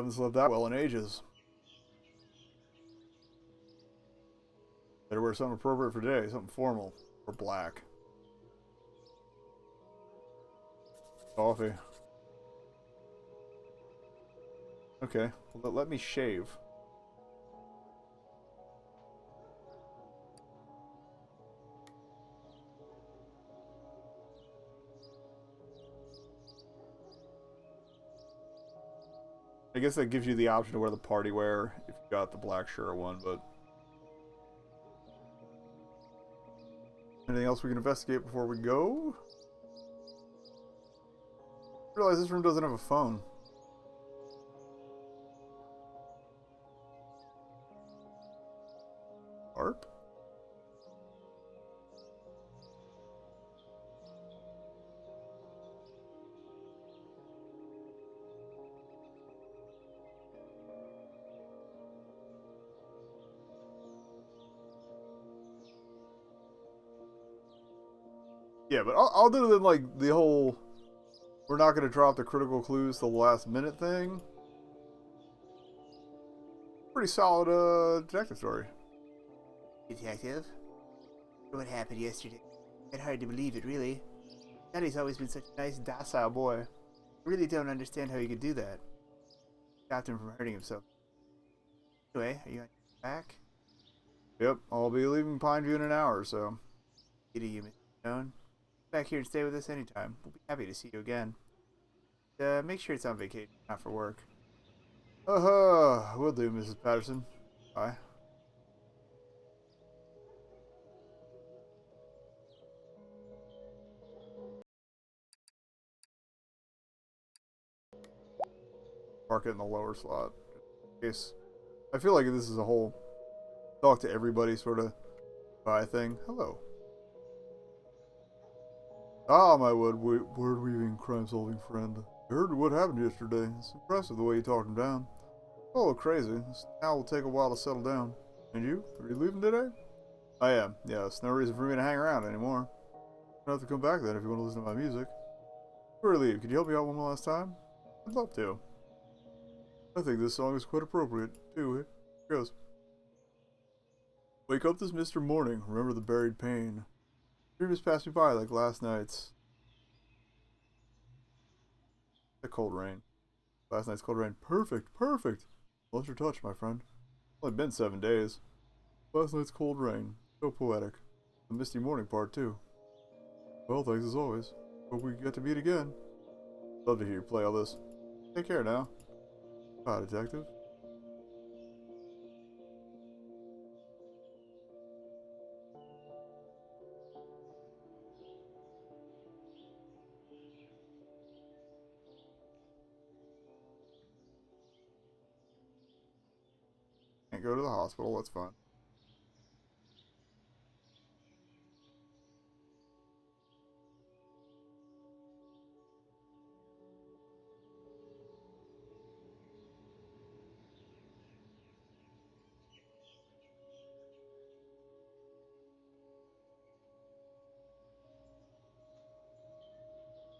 Haven't slept that well in ages. Better wear something appropriate for today, something formal or black. Coffee. Okay, well, let me shave. I guess that gives you the option to wear the party wear if you got the black shirt one, but... Anything else we can investigate before we go? I realize this room doesn't have a phone. Harp? Yeah, but other than like the whole we're not going to drop the critical clues till the last minute thing, pretty solid detective story. Detective? What happened yesterday? It's hard to believe it, really. Daddy's always been such a nice, docile boy. I really don't understand how he could do that. Stopped him from hurting himself. Anyway, are you on your back? Yep, I'll be leaving Pineview in an hour or so. Good of you, Mr. Stone. Back here and stay with us anytime. We'll be happy to see you again. Make sure it's on vacation, not for work. Will do, Mrs. Patterson. Bye. Park it in the lower slot. In case. I feel like this is a whole talk to everybody sort of buy thing. Hello. Ah, my word-weaving, crime-solving friend. I heard what happened yesterday. It's impressive the way you talked him down. Oh, a little crazy. This now will take a while to settle down. And you? Are you leaving today? I am. Yeah, it's no reason for me to hang around anymore. You don't have to come back then if you want to listen to my music. Before I leave, could you help me out one last time? I'd love to. I think this song is quite appropriate, too. Here it goes. Wake up this Mr. Morning. Remember the buried pain. Dream has passed me by like last night's. The cold rain. Last night's cold rain. Perfect, perfect. Lost your touch, my friend. It's only been 7 days. Last night's cold rain. So poetic. The misty morning part, too. Well, thanks as always. Hope we get to meet again. Love to hear you play all this. Take care now. Bye, detective. Can't go to the hospital, that's fine.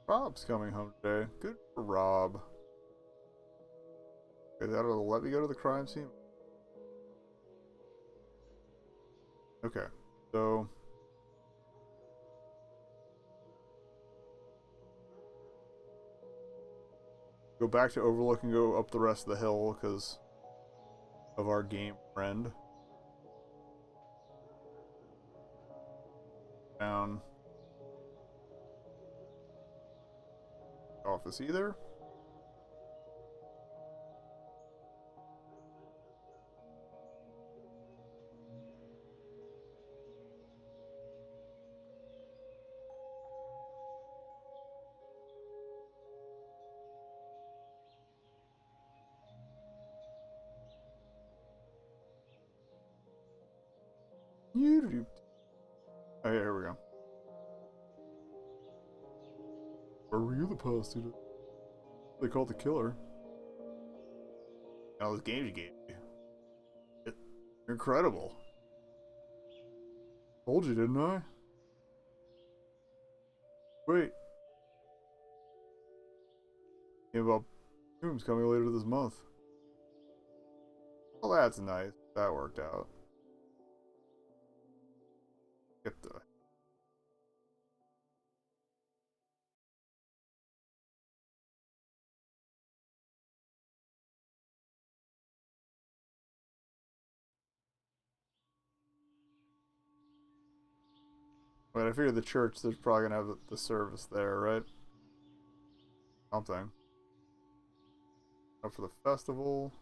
Rob's coming home today. Good for Rob. Okay, that'll let me go to the crime scene. Okay, so go back to Overlook and go up the rest of the hill because of our game friend. Down. Office either. You. Oh, yeah, here we go. Or were you the past student? They called the killer. All those games you gave me. You're incredible. Told you, didn't I? Wait. Game about Tombs coming later this month. Well, that's nice. That worked out. Get the... But I figure the church, there's probably gonna have the service there, right? Something. Up for the festival.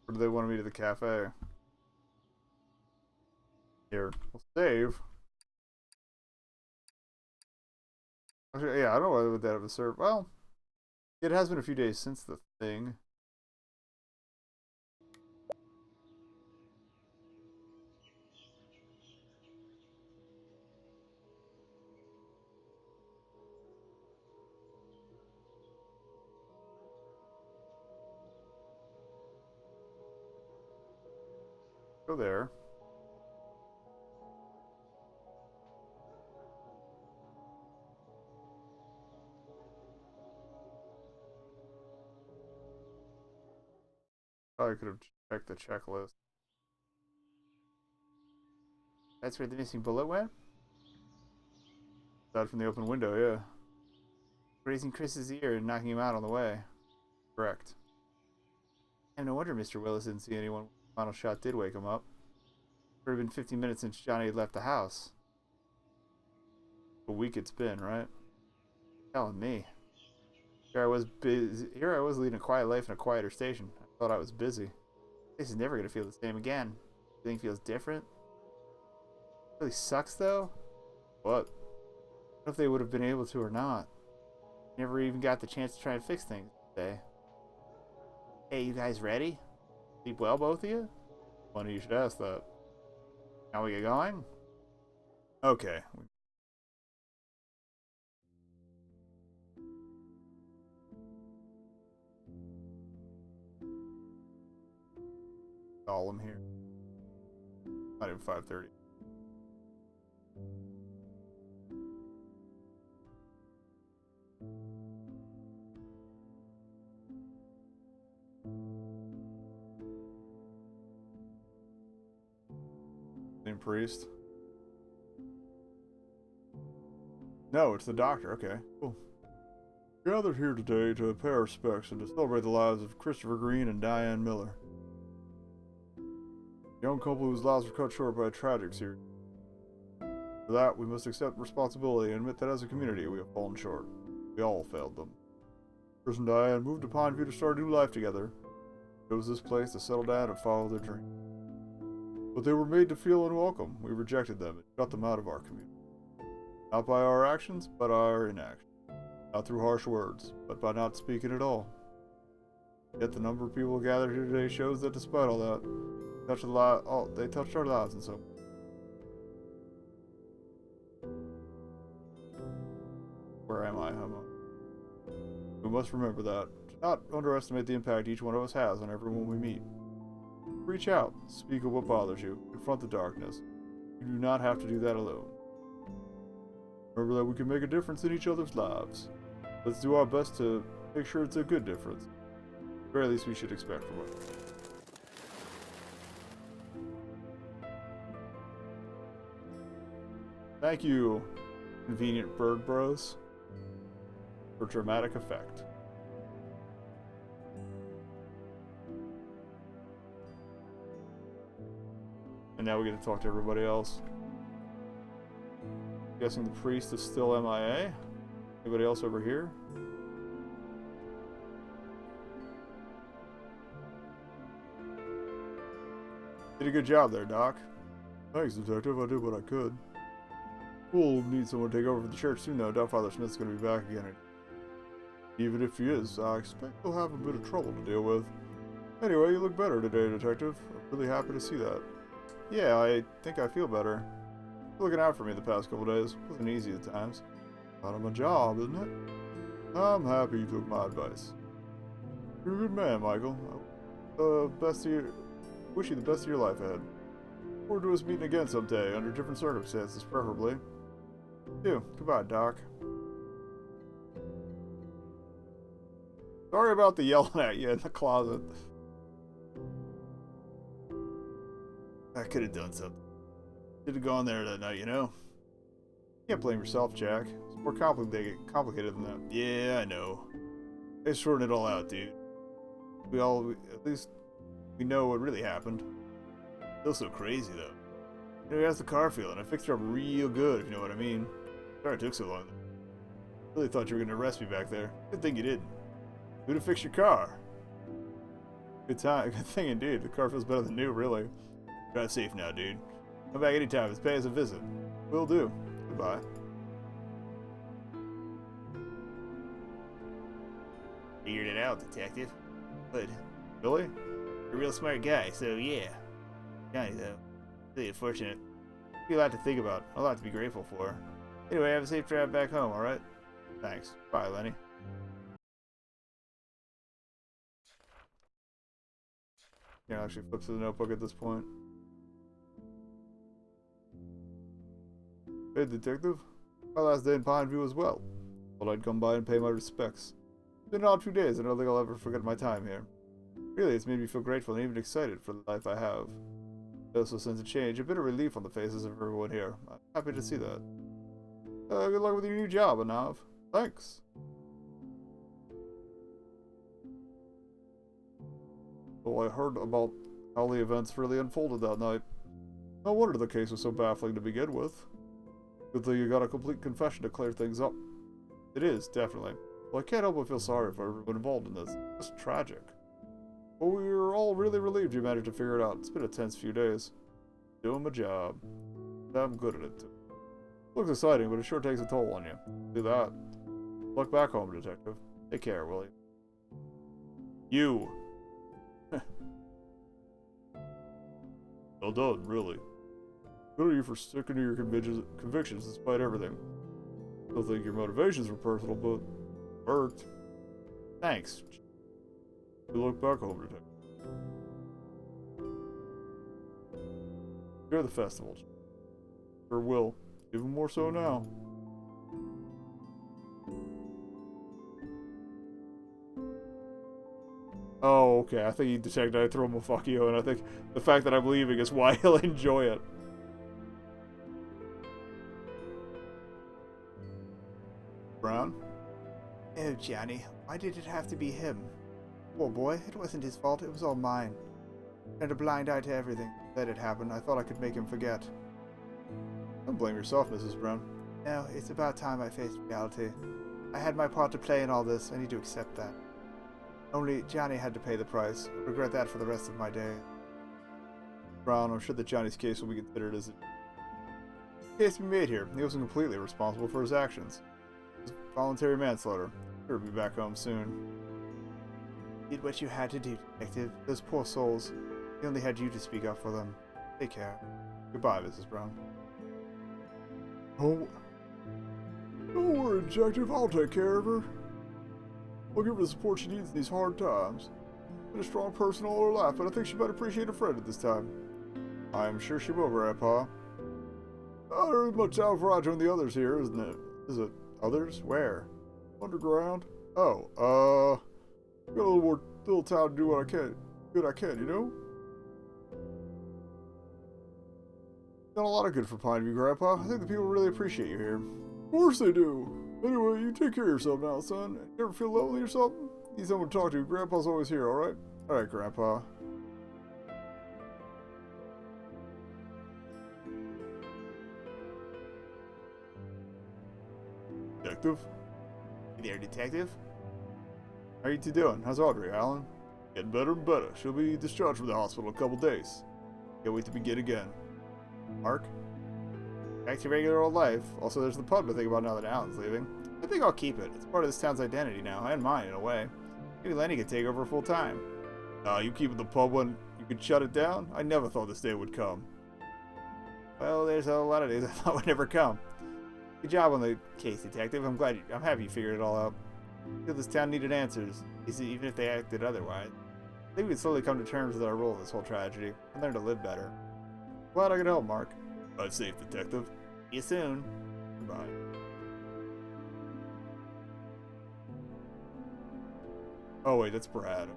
Or do they want to meet at the cafe? Here, we'll save. Actually, yeah, I don't know why would that have a serve. Well, it has been a few days since the thing. Go there. Probably could have checked the checklist. That's where the missing bullet went? That from the open window, yeah. Grazing Chris's ear and knocking him out on the way. Correct. And no wonder Mr. Willis didn't see anyone when the final shot did wake him up. It would have been 15 minutes since Johnny had left the house. A week it's been, right? Telling me. Here I was busy. Here I was leading a quiet life in a quieter station. I thought I was busy. This is never going to feel the same again. Everything feels different. It really sucks, though. What? I don't know if they would have been able to or not. Never even got the chance to try and fix things today. Hey, you guys ready? Sleep well, both of you? Funny you should ask that. Now we get going? Okay. Solemn here. Not even 5:30. Same priest. No, it's the doctor. Okay, cool. Gathered here today to pay our respects and to celebrate the lives of Christopher Green and Diane Miller. A young couple whose lives were cut short by a tragic series. For that, we must accept responsibility and admit that as a community we have fallen short. We all failed them. Chris and Diane moved to Pineview to start a new life together. Chose this place to settle down and follow their dream. But they were made to feel unwelcome. We rejected them and shut them out of our community. Not by our actions, but our inaction. Not through harsh words, but by not speaking at all. Yet the number of people gathered here today shows that despite all that, they touched our lives in some way. Where am I? We must remember that. Do not underestimate the impact each one of us has on everyone we meet. Reach out, speak of what bothers you, confront the darkness. You do not have to do that alone. Remember that we can make a difference in each other's lives. Let's do our best to make sure it's a good difference. At the very least we should expect from it. Thank you, Convenient Bird Bros, for dramatic effect. And now we get to talk to everybody else. Guessing the priest is still MIA. Anybody else over here? Did a good job there, Doc. Thanks, Detective. I did what I could. We'll need someone to take over for the church soon, though. I doubt Father Smith's going to be back again. Even if he is, I expect he'll have a bit of trouble to deal with. Anyway, you look better today, Detective. I'm really happy to see that. Yeah, I think I feel better. Looking out for me the past couple days. Wasn't easy at times. Part of my job, isn't it? I'm happy you took my advice. You're a good man, Michael. Wish you the best of your life ahead. Look forward to us meeting again someday, under different circumstances, preferably. You. Goodbye, Doc. Sorry about the yelling at you in the closet. I could have done something. Should have gone there that night, you know? You can't blame yourself, Jack. It's more complicated than that. Yeah, I know. They sorted it all out, dude. At least, we know what really happened. Feels so crazy, though. You know, how's the car feeling? I fixed her up real good, if you know what I mean. Sorry it took so long. Really thought you were gonna arrest me back there. Good thing you didn't. Who'd have fixed your car? Good thing indeed. The car feels better than new, really. Drive safe now, dude. Come back anytime. It's pay as a visit. Will do. Goodbye. Figured it out, detective. Good. Really? You're a real smart guy, so yeah. Johnny, though. Really unfortunate. A lot to think about. A lot to be grateful for. Anyway, have a safe drive back home, alright? Thanks. Bye, Lenny. Yeah, actually flip to the notebook at this point. Hey, detective. My last day in Pineview as well. Thought I'd come by and pay my respects. It's been an odd few days, and I don't think I'll ever forget my time here. Really, it's made me feel grateful and even excited for the life I have. I also sense a change, a bit of relief on the faces of everyone here. I'm happy to see that. Good luck with your new job, Anav. Thanks. Well, I heard about how the events really unfolded that night. No wonder the case was so baffling to begin with. Good thing you got a complete confession to clear things up. It is, definitely. Well, I can't help but feel sorry for everyone involved in this. It's tragic. But we were all really relieved you managed to figure it out. It's been a tense few days. Doing my job. I'm good at it, too. Looks exciting, but it sure takes a toll on you. Do that. Look back home, detective. Take care, will you? You! Well done, really. Good of you for sticking to your convictions despite everything. Don't think your motivations were personal, but worked. Thanks. You look back home, detective. Enjoy the festival. Sure will. Even more so now. Oh, okay. I think he detected I threw him a fuck you, and I think the fact that I'm leaving is why he'll enjoy it. Brown? Oh, Johnny, why did it have to be him? Poor boy, it wasn't his fault, it was all mine. Turned a blind eye to everything. Let it happen. I thought I could make him forget. Don't blame yourself, Mrs. Brown. No, it's about time I faced reality. I had my part to play in all this. I need to accept that. Only Johnny had to pay the price. I regret that for the rest of my day. Brown, I'm sure that Johnny's case will be considered as a case to be made here. He wasn't completely responsible for his actions. It was voluntary manslaughter. Sure to be back home soon. You did what you had to do, detective. Those poor souls. They only had you to speak up for them. Take care. Goodbye, Mrs. Brown. Oh, don't worry, detective. I'll take care of her. I'll give her the support she needs in these hard times. Been a strong person all her life, but I think she might appreciate a friend at this time. I'm sure she will, Grandpa. There isn't much time before I join the others here, isn't it? Is it others? Where? Underground? Oh, got a little time to do what I can. Good I can, you know? Done a lot of good for Pineview, Grandpa. I think the people really appreciate you here. Of course they do. Anyway, you take care of yourself now, son. You ever feel lonely or something? Need someone to talk to. Grandpa's always here, alright? Alright, Grandpa. Detective? Hey there, detective. How you two doing? How's Audrey, Alan? Getting better and better. She'll be discharged from the hospital in a couple days. Can't wait to begin again. Mark? Back to regular old life. Also, there's the pub to think about now that Alan's leaving. I think I'll keep it. It's part of this town's identity now, and mine in a way. Maybe Lenny could take over full time. You keeping the pub when you could shut it down? I never thought this day would come. Well, there's a lot of days I thought would never come. Good job on the case, detective. I'm happy you figured it all out. I feel this town needed answers, even if they acted otherwise. I think we could slowly come to terms with our role in this whole tragedy and learn to live better. Glad I could help, Mark. Drive safe, detective. See you soon. Goodbye. Oh wait, that's Brad.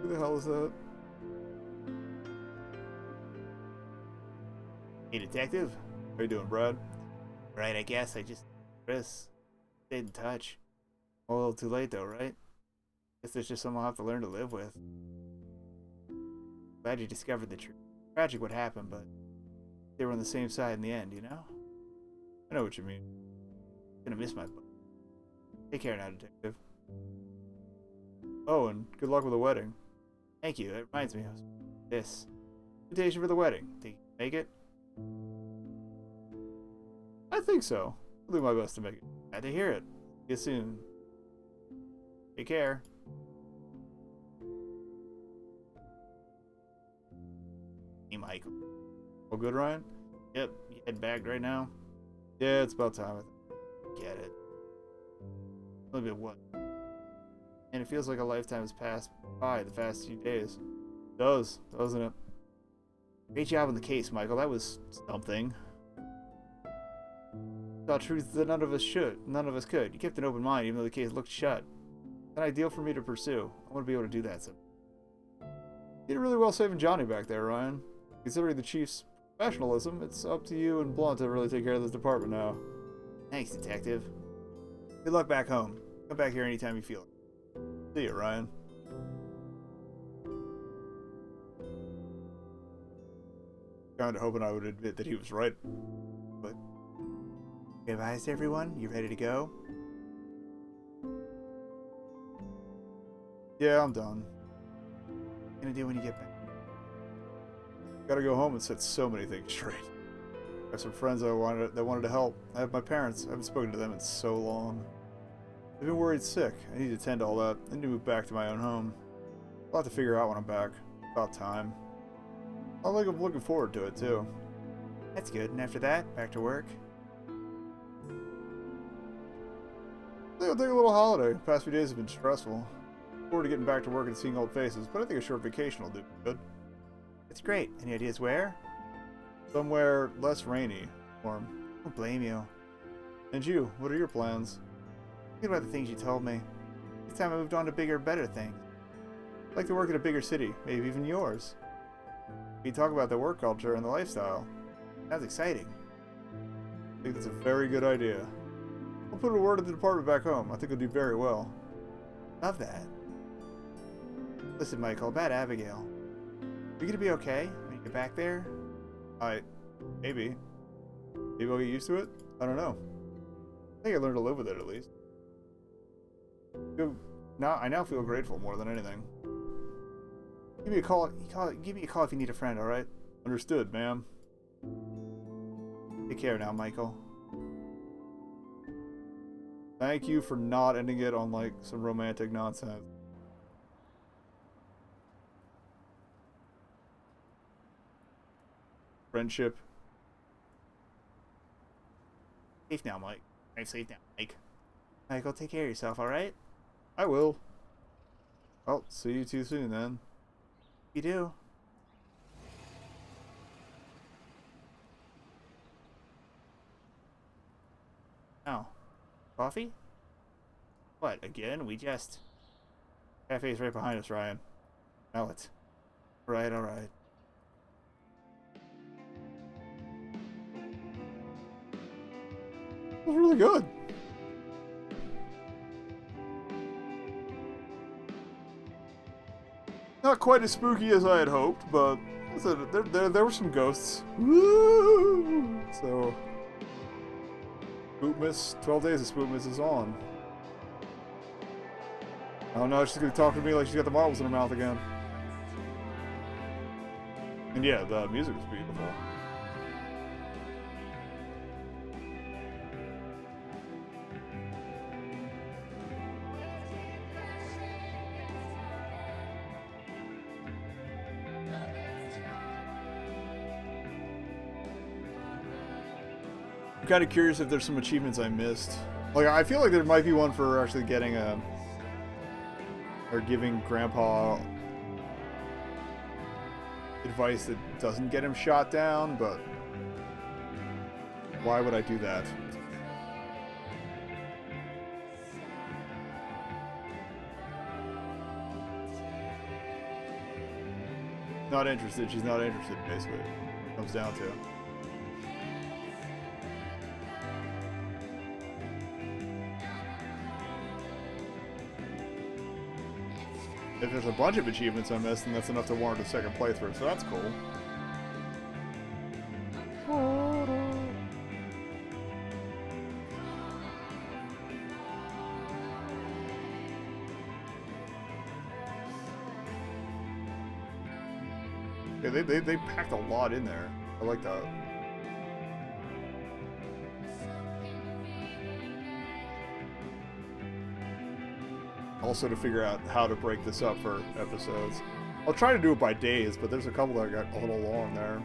Who the hell is that? Hey, detective. How you doing, Brad? Right, I guess I just Chris stayed in touch. A little too late though, right? Guess there's just something I'll have to learn to live with. Glad you discovered the truth. Tragic what happened, but they were on the same side in the end, you know? I know what you mean. Gonna miss my book. Take care now, detective. Oh, and good luck with the wedding. Thank you. That reminds me of this. Invitation for the wedding. Think you can make it? I think so. I'll do my best to make it. Glad to hear it. See you soon. Take care. Hey, Michael. All good, Ryan? Yep, you head back right now? Yeah, it's about time. Get it. A little bit what? And it feels like a lifetime has passed by the past few days. It does, doesn't it? Great job on the case, Michael. That was something. Saw truth that none of us could. You kept an open mind even though the case looked shut. It's an ideal for me to pursue. I want to be able to do that someday. You did really well saving Johnny back there, Ryan. Considering the chief's professionalism, it's up to you and Blunt to really take care of this department now. Thanks, detective. Good luck back home. Come back here anytime you feel it. See you, Ryan. Kinda hoping I would admit that he was right. But Advised everyone? You ready to go? yeah, I'm done. What are you gonna do when you get back? Gotta go home and set so many things straight. I have some friends that wanted to help. I have my parents. I haven't spoken to them in so long. They've been worried sick. I need to tend to all that. I need to move back to my own home. I'll have to figure out when I'm back. About time. I'm looking forward to it too. That's good. And after that, back to work? I think I'll take a little holiday. The past few days have been stressful. Look forward to getting back to work and seeing old faces, but I think a short vacation will do good. It's great. Any ideas where? Somewhere less rainy. Warm. Don't blame you. And you, what are your plans? Think about the things you told me. This time I moved on to bigger, better things. I'd like to work in a bigger city, maybe even yours. We talk about the work culture and the lifestyle. Sounds exciting. I think that's a very good idea. I'll put a word at the department back home. I think it'll do very well. Love that. Listen, Michael, about Abigail. Are you gonna be okay when you get back there? Maybe. Maybe I'll get used to it? I don't know. I think I learned to live with it at least. I now feel grateful more than anything. Give me a call. Give me a call if you need a friend. All right. Understood, ma'am. Take care now, Michael. Thank you for not ending it on like some romantic nonsense. Friendship. Safe now, Mike. I'm safe now, Mike. Michael, take care of yourself. All right. I will. I'll see you too soon then. You do. Oh. Coffee? What, again? We just... Cafe's right behind us, Ryan. Smell it. Alright, alright. It was really good. Not quite as spooky as I had hoped, but there were some ghosts. Woo! So, Spookmas, 12 days of Spookmas is on. Oh no, she's gonna talk to me like she's got the marbles in her mouth again. And yeah, the music was beautiful. I'm kind of curious if there's some achievements I missed. Like, I feel like there might be one for actually getting a... or giving Grandpa advice that doesn't get him shot down, but... why would I do that? not interested, she's not interested, basically. It comes down to. If there's a bunch of achievements I missed, then that's enough to warrant a second playthrough, so that's cool. Yeah, they packed a lot in there. I like that. Also to figure out how to break this up for episodes. I'll try to do it by days, but there's a couple that got a little long there.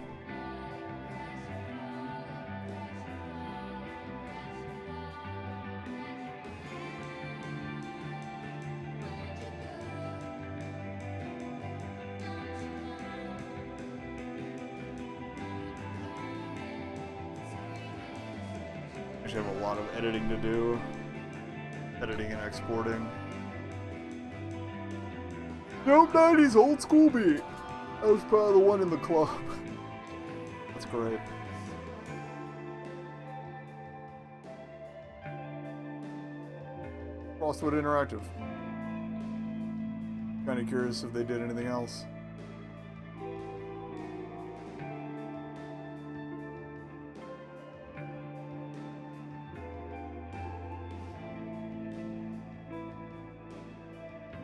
I have a lot of editing to do. Editing and exporting. Nope, 90s old school beat. That was probably the one in the club. That's great. Frostwood Interactive. Kinda curious if they did anything else.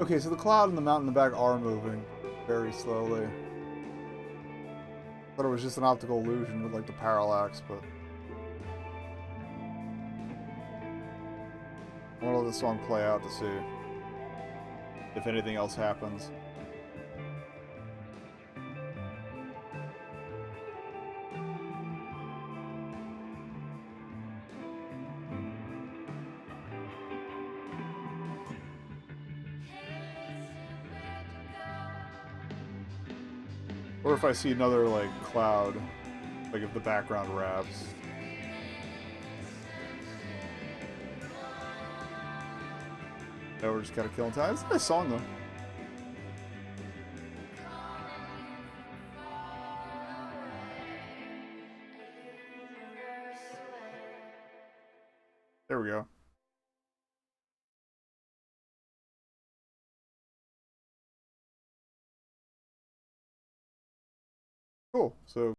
Okay, so the cloud and the mountain in the back are moving very slowly. Thought it was just an optical illusion with like the parallax, but I want to let this song play out to see if anything else happens. Or if I see another, like, cloud, like if the background wraps. No, we're just kind of killing time. It's a nice song, though. There we go. Cool. So